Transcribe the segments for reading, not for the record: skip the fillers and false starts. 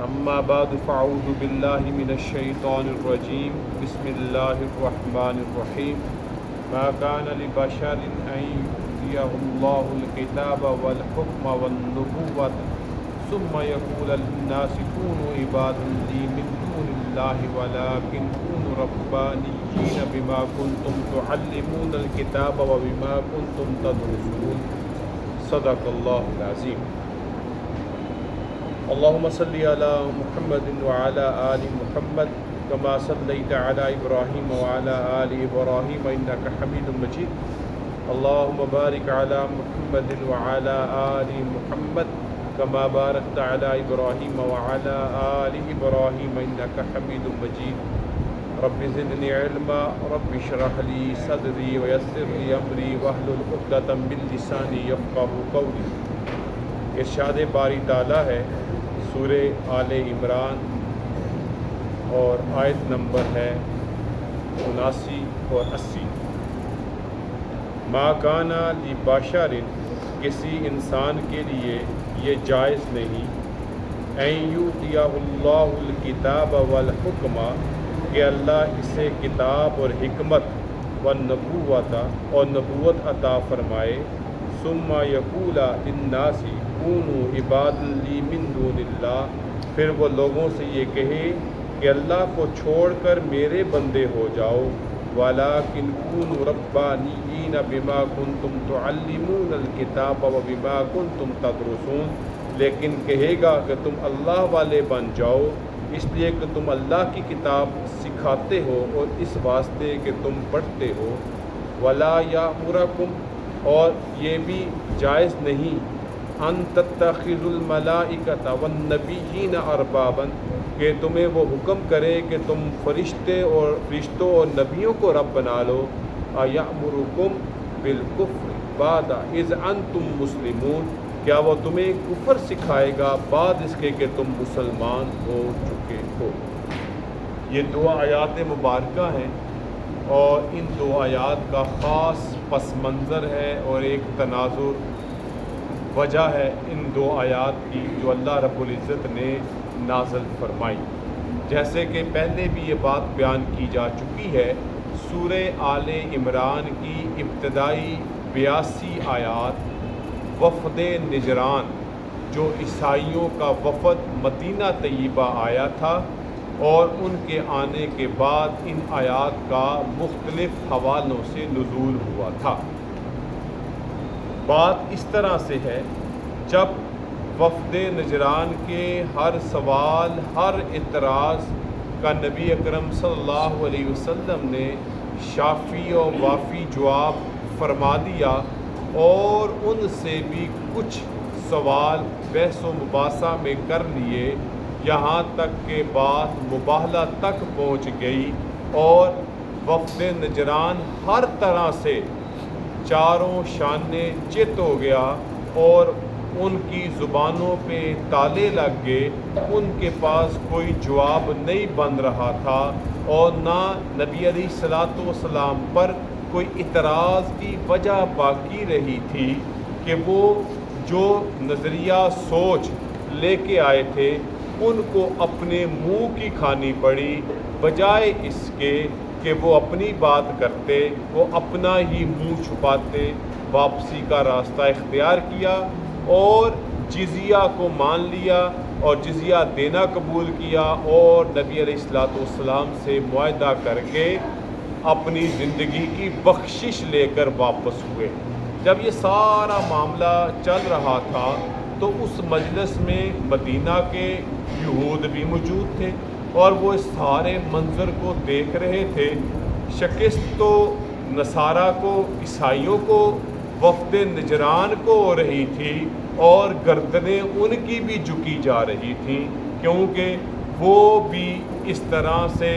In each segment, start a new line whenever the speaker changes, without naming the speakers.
أما بعد فأعوذ بالله من الشيطان الرجيم بسم الله الرحمن الرحيم ما كان لبشر أن يؤتيه الله الكتاب والحكم والنبوة ثم يقول للناس كونوا عبادا لي من دون الله ولكن كونوا ربانيين بما كنتم تعلمون الكتاب وبما كنتم تدرسون صدق الله العظيم. اللهم صل على محمد وعلى آل محمد كما صليت على إبراهيم وعلى آل إبراهيم إنك حميد مجيد. اللهم بارك على محمد وعلى آل محمد كما باركت على إبراهيم وعلى آل إبراهيم إنك حميد مجيد. رب زدني علما رب اشرح لي صدري ويسر لي أمري واحلل عقدة من لساني يفقهوا قولي. ارشاد باری تعالیٰ ہے سورہ آل عمران اور آیت نمبر ہے 79 اور 80. ما کان لبشر کسی انسان کے لیے یہ جائز نہیں ان یؤتیہ اللہ الکتاب والحکم کہ اللہ اسے کتاب اور حکمت والنبوۃ اور نبوت عطا فرمائے ثم یقول للناس کونوا عبادا لی من دون اللہ پھر وہ لوگوں سے یہ کہے کہ اللہ کو چھوڑ کر میرے بندے ہو جاؤ وَلَٰكِنْ كُونُوا رَبَّانِيِّينَ بِمَا كُنْتُمْ تُعَلِّمُونَ الْكِتَابَ وَبِمَا كُنْتُمْ تَدْرُسُونَ لیکن کہے گا کہ تم اللہ والے بن جاؤ اس لیے کہ تم اللہ کی کتاب سکھاتے ہو اور اس واسطے کہ تم پڑھتے ہو. وَلَا يَأْمُرَكُمْ اور یہ بھی جائز نہیں ان تتخذوا الملائکۃ والنبیین اربابا کہ تمہیں وہ حکم کرے کہ تم فرشتوں اور نبیوں کو رب بنا لو. ایامرکم بالکفر بعد اذ انتم مسلمون کیا وہ تمہیں کفر سکھائے گا بعد اس کے کہ تم مسلمان ہو چکے ہو. یہ دو آیات مبارکہ ہیں اور ان دو آیات کا خاص پس منظر ہے اور ایک تناظر وجہ ہے ان دو آیات کی جو اللہ رب العزت نے نازل فرمائی. جیسے کہ پہلے بھی یہ بات بیان کی جا چکی ہے سورہ آل عمران کی ابتدائی 82 آیات وفد نجران جو عیسائیوں کا وفد مدینہ طیبہ آیا تھا اور ان کے آنے کے بعد ان آیات کا مختلف حوالوں سے نزول ہوا تھا. بات اس طرح سے ہے جب وفد نجران کے ہر سوال ہر اعتراض کا نبی اکرم صلی اللہ علیہ وسلم نے شافی و وافی جواب فرما دیا اور ان سے بھی کچھ سوال بحث و مباحثہ میں کر لیے یہاں تک کہ بات مباہلہ تک پہنچ گئی اور وفد نجران ہر طرح سے چاروں شانے چت ہو گیا اور ان کی زبانوں پہ تالے لگ گئے. ان کے پاس کوئی جواب نہیں بن رہا تھا اور نہ نبی علیہ الصلوۃ والسلام پر کوئی اعتراض کی وجہ باقی رہی تھی کہ وہ جو نظریہ سوچ لے کے آئے تھے ان کو اپنے منہ کی کھانی پڑی بجائے اس کے کہ وہ اپنی بات کرتے وہ اپنا ہی منہ چھپاتے. واپسی کا راستہ اختیار کیا اور جزیہ کو مان لیا اور جزیہ دینا قبول کیا اور نبی علیہ الصلوۃ والسلام سے معاہدہ کر کے اپنی زندگی کی بخشش لے کر واپس ہوئے. جب یہ سارا معاملہ چل رہا تھا تو اس مجلس میں مدینہ کے یہود بھی موجود تھے اور وہ اس سارے منظر کو دیکھ رہے تھے. شکست تو نصارہ کو عیسائیوں کو وفد نجران کو ہو رہی تھی اور گردنیں ان کی بھی جھکی جا رہی تھیں کیونکہ وہ بھی اس طرح سے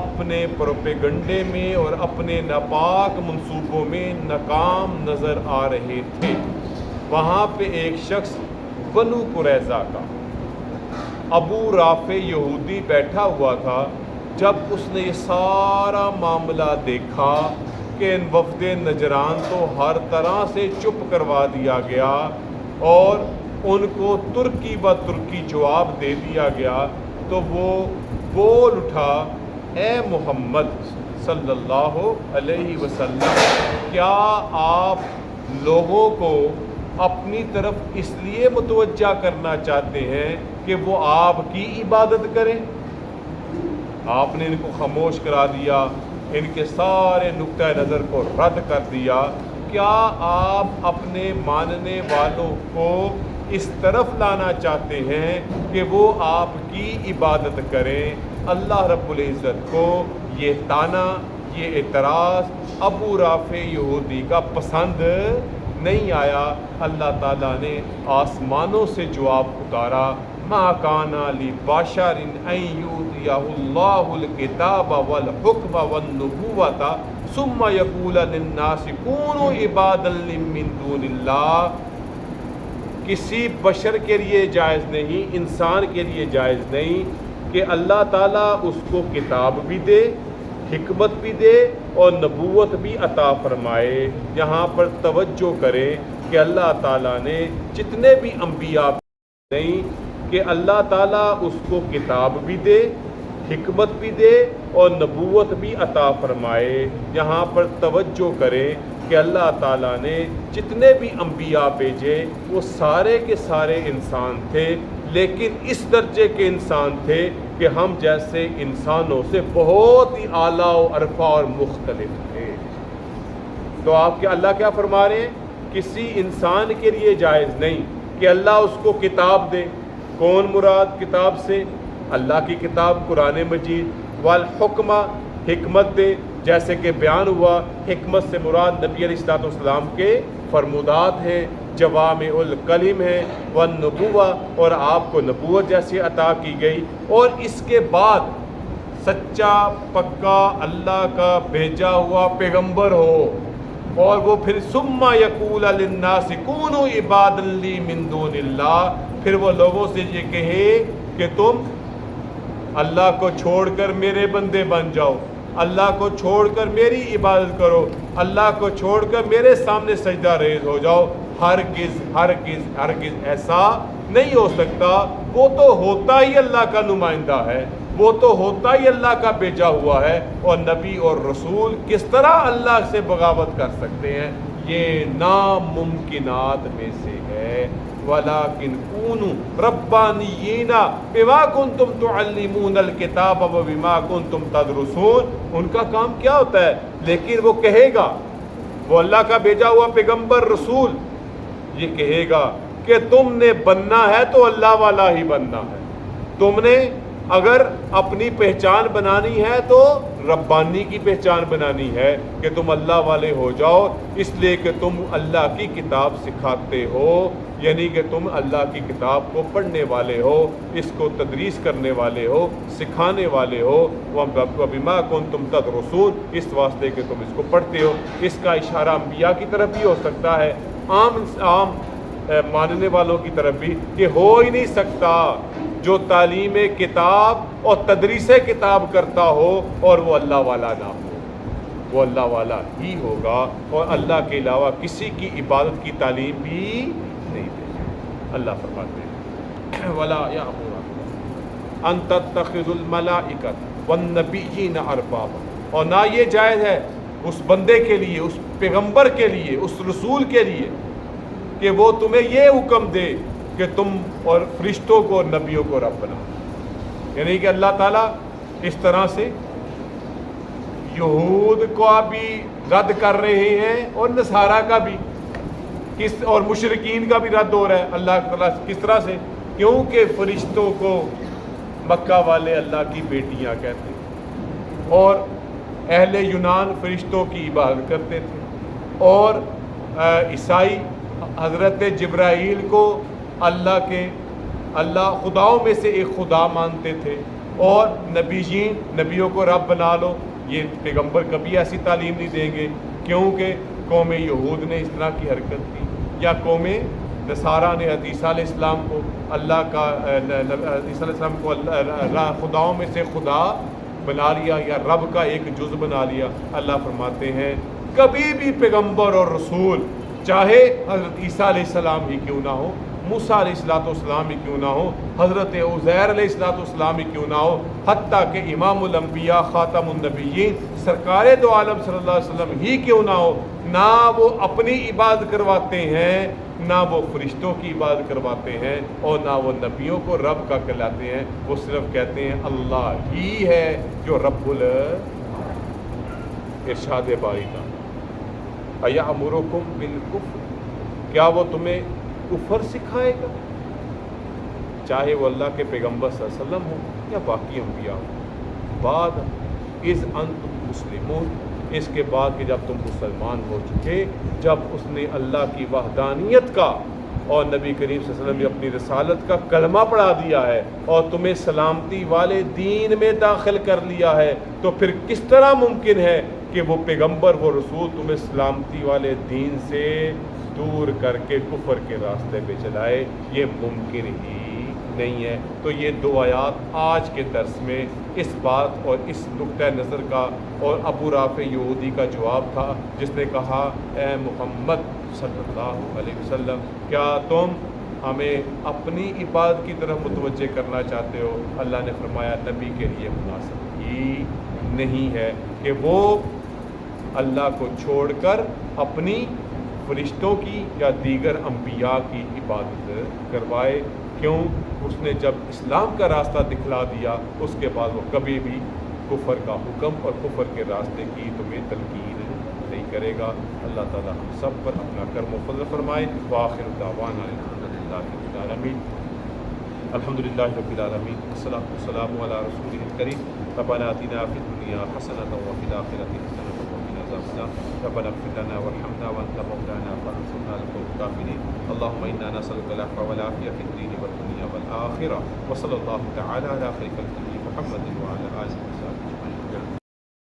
اپنے پروپیگنڈے میں اور اپنے ناپاک منصوبوں میں ناکام نظر آ رہے تھے. وہاں پہ ایک شخص بنو قریظہ کا ابو رافع یہودی بیٹھا ہوا تھا. جب اس نے یہ سارا معاملہ دیکھا کہ ان وفد نجران تو ہر طرح سے چپ کروا دیا گیا اور ان کو ترکی ب ترکی جواب دے دیا گیا تو وہ بول اٹھا، اے محمد صلی اللہ علیہ وسلم، کیا آپ لوگوں کو اپنی طرف اس لیے متوجہ کرنا چاہتے ہیں کہ وہ آپ کی عبادت کریں؟ آپ نے ان کو خاموش کرا دیا، ان کے سارے نقطۂ نظر کو رد کر دیا۔ کیا آپ اپنے ماننے والوں کو اس طرف لانا چاہتے ہیں کہ وہ آپ کی عبادت کریں؟ اللہ رب العزت کو یہ طعنہ، یہ اعتراض ابو رافع یہودی کا پسند نہیں آیا۔ اللہ تعالیٰ نے آسمانوں سے جواب اتارا، ما کان لبشر ان یؤتیہ اللہ الکتاب والحکم والنبوۃ ثم یقول للناس کونوا عبادا من دون اللہ۔ کسی بشر کے لیے جائز نہیں، انسان کے لیے جائز نہیں کہ اللہ تعالیٰ اس کو کتاب بھی دے، حکمت بھی دے اور نبوت بھی عطا فرمائے۔ یہاں پر توجہ کریں کہ اللہ تعالیٰ نے جتنے بھی انبیاء نہیں کہ اللہ تعالیٰ اس کو کتاب بھی دے، حکمت بھی دے اور نبوت بھی عطا فرمائے۔ یہاں پر توجہ کریں کہ اللہ تعالیٰ نے جتنے بھی انبیاء بھیجے وہ سارے کے سارے انسان تھے، لیکن اس درجے کے انسان تھے کہ ہم جیسے انسانوں سے بہت ہی اعلیٰ و ارفع اور مختلف تھے۔ تو آپ کے اللہ کیا فرما رہے ہیں؟ کسی انسان کے لیے جائز نہیں کہ اللہ اس کو کتاب دے۔ کون مراد کتاب سے؟ اللہ کی کتاب قرآن مجید، والحکمہ، حکمت دے، جیسے کہ بیان ہوا حکمت سے مراد نبی علیہ السلام کے فرمودات ہیں، جوامع الکلم ہیں، والنبوہ، اور آپ کو نبوت جیسی عطا کی گئی۔ اور اس کے بعد سچا پکا اللہ کا بھیجا ہوا پیغمبر ہو، اور وہ پھر ثم یقول للناس کونوا عبادا لی من دون اللہ، پھر وہ لوگوں سے یہ کہے کہ تم اللہ کو چھوڑ کر میرے بندے بن جاؤ، اللہ کو چھوڑ کر میری عبادت کرو، اللہ کو چھوڑ کر میرے سامنے سجدہ ریز ہو جاؤ۔ ہرگز ہرگز ہرگز ایسا نہیں ہو سکتا۔ وہ تو ہوتا ہی اللہ کا نمائندہ ہے، وہ تو ہوتا ہی اللہ کا بھیجا ہوا ہے، اور نبی اور رسول کس طرح اللہ سے بغاوت کر سکتے ہیں؟ یہ ناممکنات میں سے ہے۔ وَلَٰكِنْ كُونُوا رَبَّانِيِّينَ بِمَا كُنْتُمْ تُعَلِّمُونَ الْكِتَابَ وَبِمَا كُنْتُمْ تَدْرُسُونَ۔ ان کا کام کیا ہوتا ہے؟ لیکن وہ کہے گا، وہ اللہ کا بھیجا ہوا پیغمبر رسول یہ کہے گا کہ تم نے بننا ہے تو اللہ والا ہی بننا ہے۔ تم نے اگر اپنی پہچان بنانی ہے تو ربانی کی پہچان بنانی ہے کہ تم اللہ والے ہو جاؤ، اس لیے کہ تم اللہ کی کتاب سکھاتے ہو، یعنی کہ تم اللہ کی کتاب کو پڑھنے والے ہو، اس کو تدریس کرنے والے ہو، سکھانے والے ہو۔ وَبِمَا كُنْتُمْ تَدْرُسُونَ، اس واسطے کہ تم اس کو پڑھتے ہو۔ اس کا اشارہ انبیاء کی طرف بھی ہو سکتا ہے، عام ماننے والوں کی طرف بھی، کہ ہو ہی نہیں سکتا جو تعلیم کتاب اور تدریس کتاب کرتا ہو اور وہ اللہ والا نہ ہو۔ وہ اللہ والا ہی ہوگا، اور اللہ کے علاوہ کسی کی عبادت کی تعلیم بھی نہیں دے گا۔ اللہ فرماتے ہیں وَلَا يَأْمُرَكُمْ أَن تَتَّخِذُوا الْمَلَائِكَةَ وَالنَّبِيِّينَ أَرْبَابًا، اور نہ یہ جائز ہے اس بندے کے لیے، اس پیغمبر کے لیے، اس رسول کے لیے کہ وہ تمہیں یہ حکم دے کہ تم اور فرشتوں کو اور نبیوں کو رب بنا، یعنی کہ اللہ تعالیٰ اس طرح سے یہود کو بھی رد کر رہے ہیں اور نصارہ کا بھی، اور مشرکین کا بھی رد ہو رہا ہے۔ اللہ تعالیٰ کس طرح سے؟ کیونکہ فرشتوں کو مکہ والے اللہ کی بیٹیاں کہتے ہیں، اور اہل یونان فرشتوں کی عبادت کرتے تھے، اور عیسائی حضرت جبرائیل کو اللہ خداؤں میں سے ایک خدا مانتے تھے، اور نبیوں کو رب بنا لو۔ یہ پیغمبر کبھی ایسی تعلیم نہیں دیں گے، کیونکہ قوم یہود نے اس طرح کی حرکت کی، یا قوم نصارہ نے عیسیٰ علیہ السلام کو خداؤں میں سے خدا بنا لیا، یا رب کا ایک جز بنا لیا۔ اللہ فرماتے ہیں کبھی بھی پیغمبر اور رسول، چاہے حضرت عیسیٰ علیہ السلام ہی کیوں نہ ہو، موسیٰ علیہ السلام ہی کیوں نہ ہو، حضرت عزیر علیہ السلام ہی کیوں نہ ہو، حتیٰ کہ امام الانبیاء خاتم النبیین سرکار دو عالم صلی اللہ علیہ وسلم ہی کیوں نہ ہو، نہ وہ اپنی عبادت کرواتے ہیں، نہ وہ فرشتوں کی عبادت کرواتے ہیں، اور نہ وہ نبیوں کو رب کا کہلاتے ہیں۔ وہ صرف کہتے ہیں اللہ ہی ہے جو رب ارشاد باری کا اَیَأْمُرُکُم بِالْکُفْرِ، کیا وہ تمہیں کفر سکھائے گا؟ چاہے وہ اللہ کے پیغمبر صلی اللہ علیہ وسلم ہوں یا باقی انبیاء ہوں۔ بعد اذ انتم مسلمون، اس کے بعد کہ جب تم مسلمان ہو چکے، جب اس نے اللہ کی وحدانیت کا اور نبی کریم صلی اللہ علیہ وسلم نے اپنی رسالت کا کلمہ پڑھا دیا ہے اور تمہیں سلامتی والے دین میں داخل کر لیا ہے، تو پھر کس طرح ممکن ہے کہ وہ پیغمبر وہ رسول تمہیں سلامتی والے دین سے دور کر کے کفر کے راستے پہ چلائے؟ یہ ممکن ہی نہیں ہے۔ تو یہ دو آیات آج کے درس میں اس بات اور اس نقطہ نظر کا اور ابو رافع یہودی کا جواب تھا، جس نے کہا اے محمد صلی اللہ علیہ وسلم، کیا تم ہمیں اپنی عبادت کی طرف متوجہ کرنا چاہتے ہو؟ اللہ نے فرمایا نبی کے لیے مناسب ہی نہیں ہے کہ وہ اللہ کو چھوڑ کر اپنی فرشتوں کی یا دیگر انبیاء کی عبادت کروائے۔ کیوں؟ اس نے جب اسلام کا راستہ دکھلا دیا، اس کے بعد وہ کبھی بھی کفر کا حکم اور کفر کے راستے کی تمہیں تلقین نہیں کرے گا۔ اللہ تعالیٰ ہم سب پر اپنا کرم و فضل فرمائے۔ وآخر دعوانا الحمدللہ رب العالمین، الحمدللہ رب العالمین، والصلاۃ والسلام علی رسولہ الکریم۔ ربنا آتنا فی الدنیا حسنۃ وفی الآخرۃ حسنۃ وقنا عذاب النار۔ ربنا اغفر لنا وارحمنا وانت مولانا فانصرنا على القوم الكافرين۔ اللهم انا نسألك العفو والعافية في الدين والدنيا والآخرة، وصلى الله تعالى على خير خلقه محمد